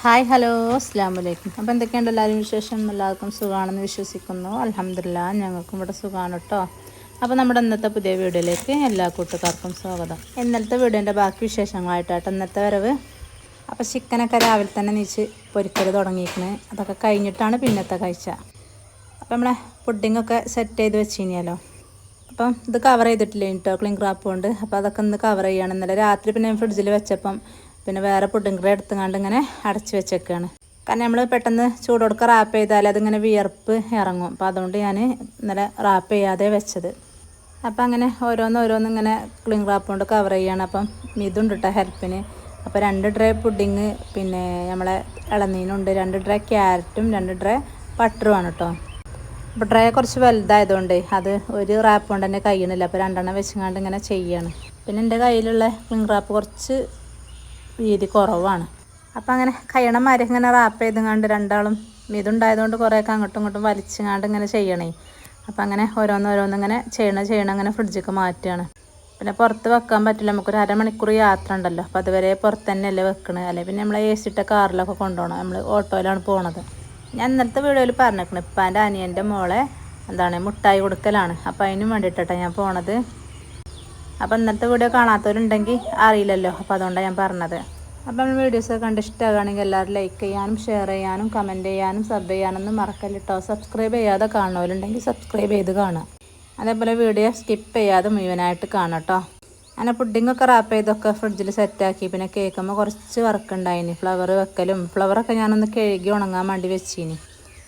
Hi hello അസ്സാം വലൈക്കും. അപ്പോൾ എന്തൊക്കെയുണ്ട് എല്ലാവരും വിശേഷം? എല്ലാവർക്കും സുഖമാണെന്ന് വിശ്വസിക്കുന്നു. അൽഹംദുലില്ലാ ഞങ്ങൾക്കും ഇവിടെ സുഖമാണ് കേട്ടോ. അപ്പോൾ നമ്മുടെ ഇന്നത്തെ പുതിയ വീഡിയോയിലേക്ക് എല്ലാ കൂട്ടുകാർക്കും സ്വാഗതം. ഇന്നലത്തെ വീഡിയോൻ്റെ ബാക്കി വിശേഷങ്ങളായിട്ടാട്ടോ ഇന്നത്തെ വരവ്. അപ്പോൾ ചിക്കനൊക്കെ രാവിലെ തന്നെ നീച്ച് പൊരിക്കൽ തുടങ്ങിയിരിക്കുന്നത്. അതൊക്കെ കഴിഞ്ഞിട്ടാണ് പിന്നത്തെ കാഴ്ച. അപ്പോൾ നമ്മളെ പുഡിങ്ങൊക്കെ സെറ്റ് ചെയ്ത് വെച്ചിനിയല്ലോ. അപ്പം ഇത് കവർ ചെയ്തിട്ടില്ല കേട്ടോ, ക്ലിംഗ് റാപ്പ് കൊണ്ട്. അപ്പോൾ അതൊക്കെ ഒന്ന് കവർ ചെയ്യുകയാണ്. ഇന്നലെ രാത്രി പിന്നെ ഫ്രിഡ്ജിൽ വെച്ചപ്പം പിന്നെ വേറെ പുഡിംഗ് ട്രേ എടുത്തുകൊണ്ട് ഇങ്ങനെ അടച്ച് വെച്ചേക്കാണ്. കാരണം നമ്മൾ പെട്ടെന്ന് ചൂടോടൊക്കെ റാപ്പ് ചെയ്താൽ അതിങ്ങനെ വിയർപ്പ് ഇറങ്ങും. അപ്പോൾ അതുകൊണ്ട് ഞാൻ ഇന്നലെ റാപ്പ് ചെയ്യാതെ വെച്ചത്. അപ്പോൾ അങ്ങനെ ഓരോന്ന് ഇങ്ങനെ ക്ലിംഗ് റാപ്പ് കൊണ്ട് കവർ ചെയ്യുകയാണ്. അപ്പം ഇതുണ്ട് കേട്ടോ ഹെൽപ്പിന്. അപ്പോൾ 2 ട്രേ പുഡിങ്, പിന്നെ നമ്മളെ ഇളനീനുണ്ട്, 2 ട്രേ ക്യാരറ്റും 2 ട്രേ ബട്ടറുമാണ് കേട്ടോ. അപ്പോൾ ട്രേ കുറച്ച് വലുതായതുകൊണ്ട് അത് ഒരു റാപ്പ് കൊണ്ട് തന്നെ കഴിയണില്ല. അപ്പോൾ 2 വെച്ചുകൊണ്ട് ഇങ്ങനെ ചെയ്യാണ്. പിന്നെ എൻ്റെ കയ്യിലുള്ള ക്ലിംഗ് റാപ്പ് കുറച്ച് വീതി കുറവാണ്. അപ്പോൾ അങ്ങനെ കഴിയണമാതിരി ഇങ്ങനെ റാപ്പ് ചെയ്തുകൊണ്ട് രണ്ടാളും ഇതുണ്ടായതുകൊണ്ട് കുറേയൊക്കെ അങ്ങോട്ടും ഇങ്ങോട്ടും വലിച്ചുകൊണ്ട് ഇങ്ങനെ ചെയ്യണേ. അപ്പോൾ അങ്ങനെ ഓരോന്നിങ്ങനെ ചെയ്യണം അങ്ങനെ ഫ്രിഡ്ജിലേക്ക് മാറ്റുകയാണ്. പിന്നെ പുറത്ത് വെക്കാൻ പറ്റില്ല, നമുക്കൊരു അരമണിക്കൂർ യാത്ര ഉണ്ടല്ലോ. അപ്പോൾ അതുവരെ പുറത്ത് തന്നെയല്ലേ വെക്കണത്. അല്ലെങ്കിൽ പിന്നെ നമ്മൾ AC ഇട്ട കാറിലൊക്കെ കൊണ്ടുപോകണം. നമ്മൾ ഓട്ടോയിലാണ് പോണത്. ഞാൻ ഇന്നലത്തെ വീഡിയോയിൽ പറഞ്ഞേക്കണം, ഇപ്പം എൻ്റെ അനിയൻ്റെ മോളെ മുട്ടായി കൊടുക്കലാണ്. അപ്പോൾ അതിനും വേണ്ടിയിട്ടാണ് ഞാൻ പോണത്. അപ്പോൾ ഇന്നത്തെ വീഡിയോ കാണാത്തവരുണ്ടെങ്കിൽ അറിയില്ലല്ലോ, അപ്പോൾ അതുകൊണ്ടാണ് ഞാൻ പറഞ്ഞത്. അപ്പോൾ നമ്മൾ വീഡിയോസൊക്കെ കണ്ട് ഇഷ്ടമാകുകയാണെങ്കിൽ എല്ലാവരും ലൈക്ക് ചെയ്യാനും ഷെയർ ചെയ്യാനും കമൻറ്റ് ചെയ്യാനും സബ് ചെയ്യാനൊന്നും മറക്കല്ല കേട്ടോ. സബ്സ്ക്രൈബ് ചെയ്യാതെ കാണുന്നവരുണ്ടെങ്കിൽ സബ്സ്ക്രൈബ് ചെയ്ത് കാണുക. അതേപോലെ വീഡിയോ സ്കിപ്പ് ചെയ്യാതെ മുഴുവനായിട്ട് കാണാം കേട്ടോ. അങ്ങനെ പുഡിങ്ങൊക്കെ റാപ്പ് ചെയ്തൊക്കെ ഫ്രിഡ്ജിൽ സെറ്റാക്കി. പിന്നെ കേൾക്കുമ്പോൾ കുറച്ച് വർക്ക് ഉണ്ടായിനി, ഫ്ലവർ വെക്കലും. ഫ്ലവറൊക്കെ ഞാനൊന്ന് കഴുകി ഉണങ്ങാൻ വേണ്ടി വെച്ചിനി.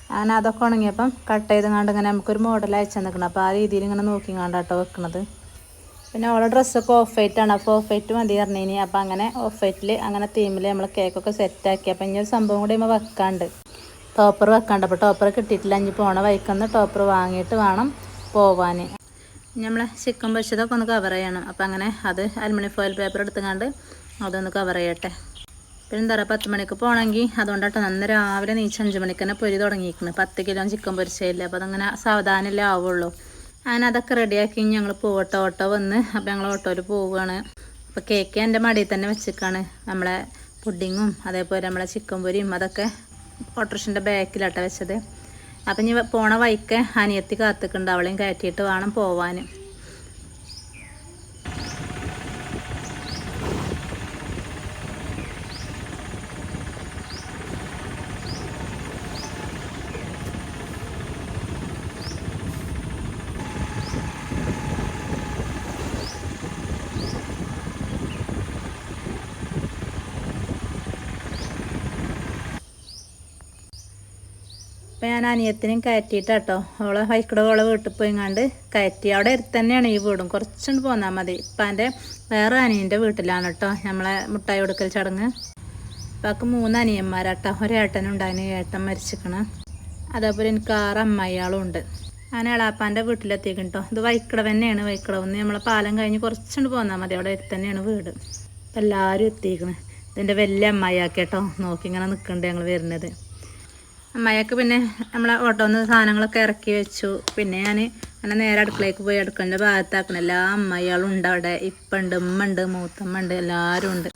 അങ്ങനെ അതൊക്കെ ഉണങ്ങിയപ്പം കട്ട് ചെയ്ത് ഇങ്ങനെ നമുക്കൊരു മോഡൽ അയച്ചു തന്നിക്കണം. അപ്പോൾ ആ രീതിയിൽ ഇങ്ങനെ നോക്കിങ്ങാണ്ടാട്ടോ വെക്കണത്. പിന്നെ അവളെ ഡ്രസ്സൊക്കെ ഓഫ് വൈറ്റാണ്. അപ്പോൾ ഓഫ് വൈറ്റ് മതി പറഞ്ഞിനി. അപ്പോൾ അങ്ങനെ ഓഫ് വൈറ്റിൽ അങ്ങനെ തീമിൽ നമ്മൾ കേക്കൊക്കെ സെറ്റാക്കി. അപ്പോൾ ഇനി ഒരു സംഭവം കൂടി നമ്മൾ വെക്കാണ്ട്, ടോപ്പർ വെക്കാണ്ട്. അപ്പോൾ ടോപ്പർ കിട്ടിയിട്ടില്ല. ഇനി പോണ വൈക്കൊന്ന് ടോപ്പർ വാങ്ങിയിട്ട് വേണം പോവാൻ. നമ്മൾ ചിക്കൻ പൊരിച്ചതൊക്കെ ഒന്ന് കവർ ചെയ്യണം. അപ്പോൾ അങ്ങനെ അത് അലുമിനിയം ഫോയിൽ പേപ്പർ എടുത്തുകൊണ്ട് അതൊന്ന് കവർ ചെയ്യട്ടെ. പിന്നെ എന്താ പറയുക, 10 മണിക്ക് പോകണമെങ്കിൽ അതുകൊണ്ടാട്ടോ നന്ന രാവിലെ നീച്ച് 5 മണിക്ക് തന്നെ പൊരി തുടങ്ങിയിരിക്കുന്നത്. 10 കിലോ ചിക്കൻ പൊരിച്ചതില്ല. അപ്പോൾ അതങ്ങനെ സാവധാനമല്ലേ ആവുള്ളൂ. അങ്ങനെ അതൊക്കെ റെഡിയാക്കി ഞങ്ങൾ പോവട്ടെ. ഓട്ടോ വന്ന് അപ്പോൾ ഞങ്ങൾ ഓട്ടോയിൽ പോവുകയാണ്. അപ്പോൾ കേക്ക് എൻ്റെ മടിയിൽ തന്നെ വെച്ചിരിക്കുകയാണ്. നമ്മളെ പുഡിങ്ങും അതേപോലെ നമ്മളെ ചിക്കൻ പൊരിയും അതൊക്കെ ഓട്ടോറിക്ഷൻ്റെ ബാക്കിലാട്ടോ വെച്ചത്. അപ്പം ഇനി പോണ വഴിക്ക് അനിയത്തി കാത്തിക്കുണ്ട്, അവളെയും കയറ്റിയിട്ട് വേണം പോവാൻ. അപ്പോൾ ഞാൻ അനിയത്തിനും കയറ്റിയിട്ടാട്ടോ അവളെ ഹൈക്കടോളെ വീട്ടിൽ പോയിങ്ങാണ്ട് കയറ്റി. അവിടെ അടുത്ത് തന്നെയാണ് ഈ വീടും, കുറച്ചുകൊണ്ട് പോന്നാൽ മതി. ഇപ്പം എൻ്റെ വേറെ അനിയൻ്റെ വീട്ടിലാണ് കേട്ടോ നമ്മളെ മുട്ടായി കൊടുക്കൽ ചടങ്ങ്. അപ്പം അവൾക്ക് 3 അനിയന്മാരാട്ടോ. ഒരേട്ടനുണ്ടായിരുന്നു, ഏട്ടൻ മരിച്ചിരിക്കണം. അതേപോലെ എനിക്ക് 6 അമ്മായികളും ഉണ്ട്. അങ്ങനെ എളാപ്പാൻ്റെ വീട്ടിലെത്തിക്കണം കേട്ടോ. ഇത് വൈക്കടവ് തന്നെയാണ്. വൈക്കടവെന്ന് നമ്മളെ പാലം കഴിഞ്ഞ് കുറച്ചുകൊണ്ട് പോന്നാൽ മതി, അവിടെ അടുത്ത് തന്നെയാണ് വീട്. അപ്പം എല്ലാവരും എത്തിക്കണം. ഇതിൻ്റെ വലിയ അമ്മായിയാക്കേട്ടോ നോക്കി ഇങ്ങനെ നിൽക്കുന്നുണ്ട് ഞങ്ങൾ വരുന്നത്. അമ്മയൊക്കെ പിന്നെ നമ്മളെ ഓട്ടോന്ന് സാധനങ്ങളൊക്കെ ഇറക്കി വെച്ചു. പിന്നെ ഞാൻ അങ്ങനെ നേരെ അടുക്കളയ്ക്ക് പോയി അടുക്കളൻ്റെ ഭാഗത്താക്കണം. എല്ലാ അമ്മായികളും ഉണ്ട് അവിടെ. ഇപ്പുണ്ട്, ഉമ്മ ഉണ്ട്, മൂത്തമ്മ ഉണ്ട്, എല്ലാവരും ഉണ്ട്.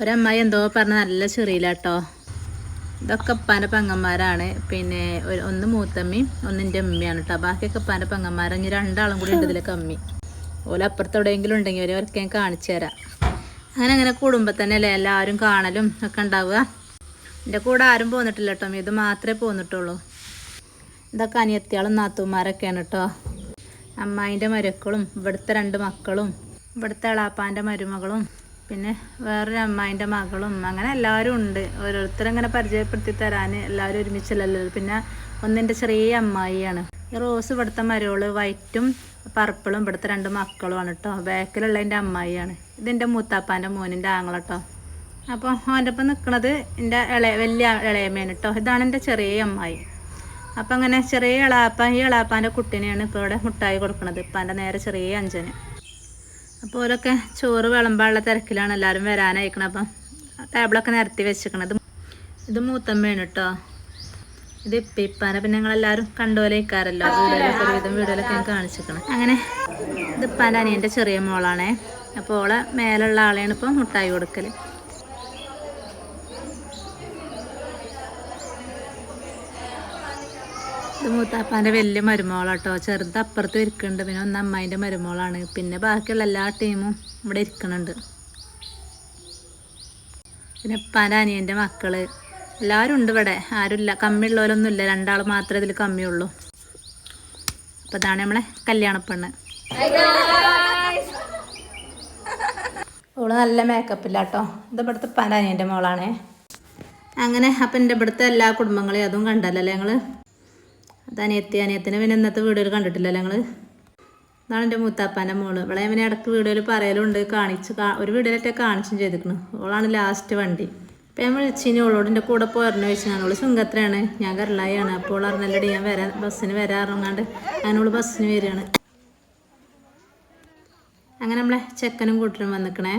ഒരമ്മായി എന്തോ പറഞ്ഞ് നല്ല ചെറിയില്ലാട്ടോ. ഇതൊക്കെ ഉപ്പാൻ്റെ പെങ്ങന്മാരാണ്. പിന്നെ ഒന്ന് മൂത്തമ്മയും ഒന്നിൻ്റെ ഉമ്മയാണ് കേട്ടോ. ബാക്കിയൊക്കെ ഉപ്പാൻ്റെ പെങ്ങന്മാരാണ്. ഇനി 2 ആളും കൂടി ഉണ്ട് ഇതിലൊക്കെ അമ്മി. ഓല അപ്പുറത്ത് എവിടെയെങ്കിലും ഉണ്ടെങ്കിൽ അവരൊക്കെ ഞാൻ കാണിച്ചു തരാം. അങ്ങനെ കുടുംബം തന്നെ അല്ലേ എല്ലാവരും കാണലും ഒക്കെ ഉണ്ടാവുക. എൻ്റെ കൂടെ ആരും പോന്നിട്ടില്ല കേട്ടോ, ഇത് മാത്രമേ പോന്നിട്ടുള്ളൂ. ഇതൊക്കെ അനിയത്തിയാളും നാത്തൂമാരൊക്കെയാണ് കേട്ടോ. അമ്മായിൻ്റെ മരുക്കളും ഇവിടുത്തെ 2 മക്കളും ഇവിടുത്തെ എളാപ്പാൻ്റെ മരുമകളും പിന്നെ വേറൊരു അമ്മായിൻ്റെ മകളും, അങ്ങനെ എല്ലാവരും ഉണ്ട്. ഓരോരുത്തരങ്ങനെ പരിചയപ്പെടുത്തി തരാൻ എല്ലാവരും ഒരുമിച്ചല്ലല്ലോ. പിന്നെ ഒന്നിൻ്റെ ചെറിയ അമ്മായിയാണ്. ഈ റോസ് ഇവിടുത്തെ മരോള്, വൈറ്റും പർപ്പിളും ഇവിടുത്തെ 2 മക്കളുമാണ് കേട്ടോ. ബാക്കിലുള്ള എൻ്റെ അമ്മായിയാണ്. ഇതിൻ്റെ മൂത്താപ്പാൻ്റെ മോനിൻ്റെ ആങ്ങള കേട്ടോ. അപ്പോൾ അവൻ്റെ ഒപ്പം നിൽക്കുന്നത് എൻ്റെ വലിയ ഇളയമ്മയാണ് കേട്ടോ. ഇതാണ് എൻ്റെ ചെറിയ അമ്മായി. അപ്പം അങ്ങനെ ചെറിയ ഈ എളാപ്പാൻ്റെ കുട്ടീനെയാണ് ഇപ്പോൾ ഇവിടെ മുട്ടായി കൊടുക്കുന്നത്. ഇപ്പം എൻ്റെ നേരെ ചെറിയ അഞ്ചന്. അപ്പോൾ ഓരൊക്കെ ചോറ് വിളമ്പാനുള്ള തിരക്കിലാണ്, എല്ലാവരും വരാനായിക്കണം. അപ്പം ടേബിളൊക്കെ നിരത്തി വെച്ചിരിക്കണത്. ഇത് മൂത്തമ്മയാണ് കേട്ടോ. ഇത് ഇപ്പാനെ പിന്നെ ഞങ്ങളെല്ലാവരും കണ്ടുപോലെ ഇക്കാറല്ലോ. വീഡിയോയിലൊക്കെ ഒരുവിധം വീഡിയോയിലൊക്കെ ഞാൻ കാണിച്ചിരിക്കണം. അങ്ങനെ ഇത് ഇപ്പാൻ്റെ അനിയൻ്റെ ചെറിയ മോളാണേ. അപ്പോൾ ഓളെ മേലുള്ള ആളെയാണ് ഇപ്പം മുട്ടായി കൊടുക്കൽ. ഇത് മൂത്താപ്പാൻ്റെ വലിയ മരുമോളാട്ടോ. ചെറുത് അപ്പുറത്ത് ഇരിക്കുന്നുണ്ട്. പിന്നെ ഒന്ന് അമ്മായിൻ്റെ മരുമോളാണ്. പിന്നെ ബാക്കിയുള്ള എല്ലാ ടീമും ഇവിടെ ഇരിക്കുന്നുണ്ട്. പിന്നെ ഉപ്പാൻ്റെ അനിയൻ്റെ മക്കൾ എല്ലാവരും ഉണ്ട് ഇവിടെ. ആരുമില്ല, കമ്മിയുള്ളവരൊന്നുമില്ല. 2 ആൾ മാത്രമേ ഇതിൽ കമ്മിയുള്ളൂ. അപ്പോൾ ഇതാണ് നമ്മളെ കല്യാണപ്പെണ്ണ്. ഓള് നല്ല മേക്കപ്പില്ല കേട്ടോ. ഇത് ഇവിടുത്തെ ഉപ്പാൻ്റെ അനിയൻ്റെ മോളാണേ. അങ്ങനെ അപ്പം എൻ്റെ ഇവിടുത്തെ എല്ലാ കുടുംബങ്ങളെയും അതും കണ്ടല്ലോ ഞങ്ങൾ. അത് അനിയത്തിനെ പിന്നെ ഇന്നത്തെ വീഡിയോയിൽ കണ്ടിട്ടില്ലല്ലോ ഞങ്ങൾ. ഇതാണ് എൻ്റെ മൂത്താപ്പാൻ്റെ മോള്. ഇവിടെ ഇവനെ ഇടയ്ക്ക് വീഡിയോയിൽ പറയലുണ്ട്, ഒരു വീഡിയോയിലൊക്കെ കാണിച്ചും ചെയ്തിരിക്കുന്നു. ഓളാണ് ലാസ്റ്റ് വണ്ടി. അപ്പം ഞാൻ വിളിച്ചിനി ഓളോട് എൻ്റെ കൂടെ പോരണം ചോദിച്ചാൽ ഓള് ചുങ്കത്രയാണ്, ഞാൻ കരളായാണ്. അപ്പോൾ ഓൾ അറിഞ്ഞല്ലടി ഞാൻ ബസ്സിന് വരാറുങ്ങാണ്ട് അങ്ങനെ ഓള് ബസ്സിന് വരികയാണ്. അങ്ങനെ നമ്മളെ ചെക്കനും കൂട്ടരും വന്നിക്കണേ.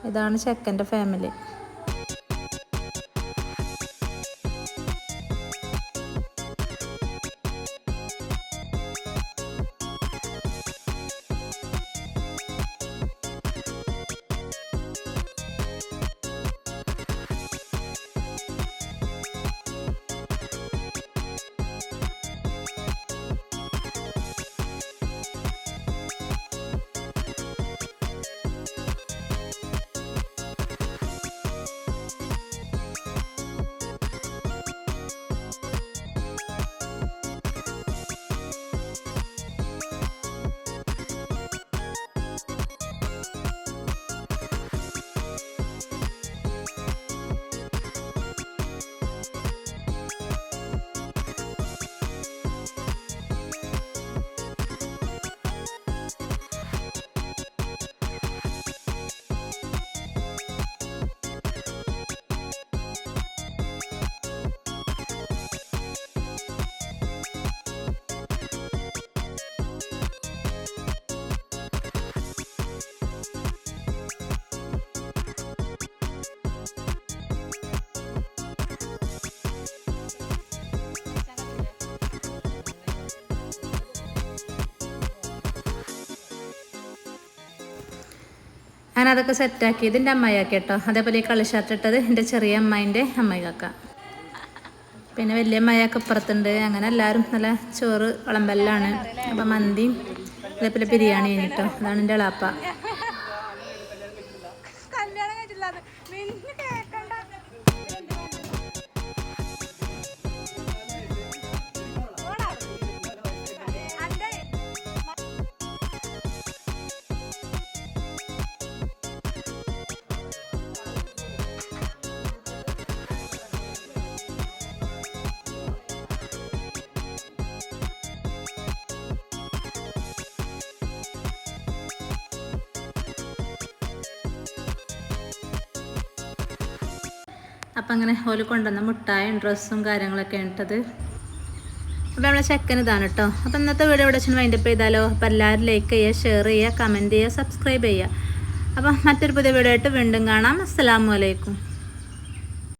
ഇതാണ് ചെക്കൻ്റെ ഫാമിലി. അങ്ങനെ അതൊക്കെ സെറ്റാക്കി ഇതിൻ്റെ അമ്മായിയാക്കി കേട്ടോ. അതേപോലെ ഈ കളി ഷർട്ട് ഇട്ടത് എൻ്റെ ചെറിയ അമ്മായിൻ്റെ അമ്മായിക്കാക്ക. പിന്നെ വലിയ അമ്മായിയൊക്കെ ഇപ്പുറത്തുണ്ട്. അങ്ങനെ എല്ലാവരും നല്ല ചോറ് വിളമ്പെല്ലാണ്. അപ്പം മന്തിയും അതേപോലെ ബിരിയാണി കേട്ടോ. അതാണ് എൻ്റെ എളാപ്പ. അപ്പം അങ്ങനെ ഓല് കൊണ്ടുവന്ന മുട്ടായും ഡ്രസ്സും കാര്യങ്ങളൊക്കെ ഇട്ടത്. അപ്പോൾ നമ്മളെ ചെക്കൻ ഇതാണ് കേട്ടോ. അപ്പോൾ ഇന്നത്തെ വീഡിയോ ഇവിടെ വെച്ച് വൈൻഡപ്പ് ചെയ്താലോ. അപ്പോൾ എല്ലാവരും ലൈക്ക് ചെയ്യുക, ഷെയർ ചെയ്യുക, കമൻറ്റ് ചെയ്യുക, സബ്സ്ക്രൈബ് ചെയ്യുക. അപ്പോൾ മറ്റൊരു പുതിയ വീഡിയോ ആയിട്ട് വീണ്ടും കാണാം. അസ്സലാമു അലൈക്കും.